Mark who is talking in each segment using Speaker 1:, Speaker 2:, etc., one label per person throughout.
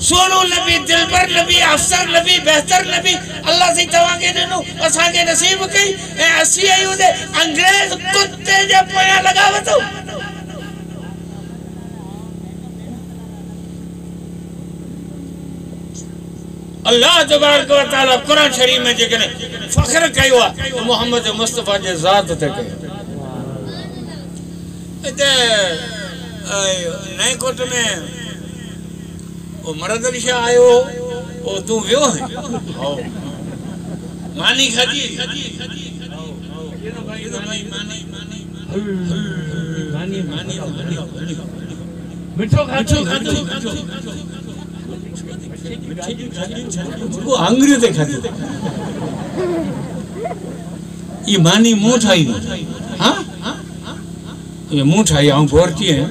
Speaker 1: सोनू नबी, दिलबर नबी, अफसर नबी, बेहतर नबी अल्लाह से तवांगे दिनो असा के नसीब कई ए असी आयु दे अंग्रेज कुत्ते जे पोया लगावतो। अल्लाह तबारक व तआला कुरान शरीफ में जेकने फख्र कयो मोहम्मद मुस्तफा जे जात ते कयो। इते नए कोट में ओ मरद अली शाह आयो ओ तू वियो है मानी खादी मिठो खादो वो अंग्रेज ते खादी ये मानी मुंह ठाई हां ये मुंह ठाई आऊं बोरती है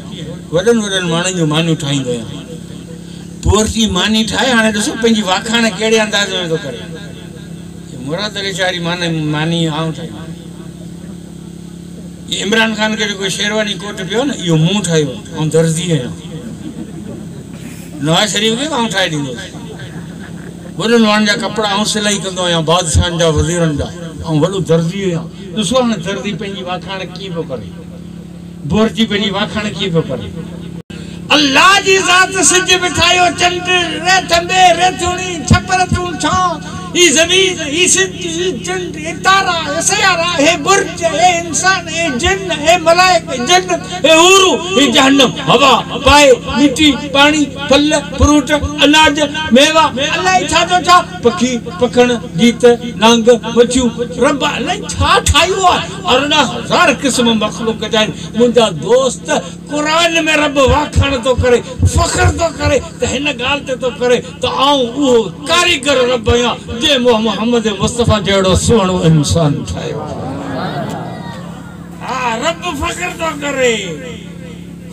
Speaker 1: वडन वडन मानन जो मानी ठाईंदो है बोरती मानी ठाए हाने दसो पंजी वाखाने केड़े अंदाज में तो करे मुराद अली शाह मानी आऊं ठाई ये इमरान खान के कोई शेरवानी कोट पियो ना यो मुंह ठायो आऊं दर्जी है नवाज शरीफ के आऊं ठाई दिंदो वडन वाण जा कपड़ा आऊं सिलाई कंदो या बादशाह जा वजीरन जा आऊं वडो दर्जी है दसो हाने दर्जी पंजी वाखाने की वो करे बोरजी पंजी वाखाने की वो करे। अल्लाह जी जात सिज बिठायो चंद रे थंबे रे थुणी छपर तू छा ई जमीन ई सिज ई चंद ए तारा ए सयारा हे बुर्ज ए इंसान ए जिन ए मलाइक जन्नत ए ऊरू ए जहन्नम हवा पाए मिट्टी पानी फल फ्रूट अनाज मेवा अल्लाह छा तो छा पखी पखण गीत नांग मछियो रब अल्लाह छा ठायो 18000 किस्म मखलूक जान मुंजा दोस्त कुरान में रब वाखण तो करे फख्र तो करे त हिन गाल ते तो करे तो आऊं वो कारीगर रब या जे मोहम्मद मुस्तफा जेड़ो सुणो इंसान ठायो। हां रब फख्र तो करे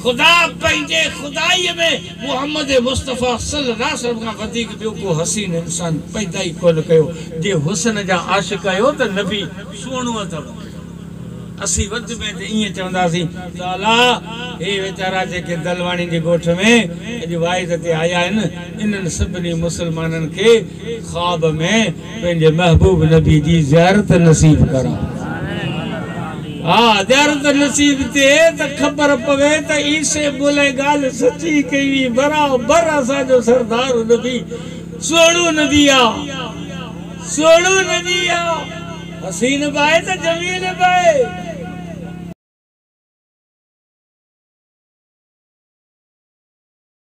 Speaker 1: खुदा पंजे खुदाई में मोहम्मद मुस्तफा सल्लल्लाहु अलैहि वसल्लम का वधिक बियो को हसीन इंसान पैदा ही कोन कयो जे हुस्न जा आशिक आयो त नबी सुणो अथव असी वध में इए चवंदासी ताला हे बेचारा जेके दलवाणी जे गोठ में अज वाइद ते आया है इनन सबनी मुसलमानन के ख्वाब में पंजे महबूब नबी जी ज़ियारत नसीब करा। हां ज़ियारत नसीब ते त खबर पवे त इसे बोले गाल सच्ची कई बराबर असा जो सरदार नबी सोनू नबिया हसीन बाए त जमील बाए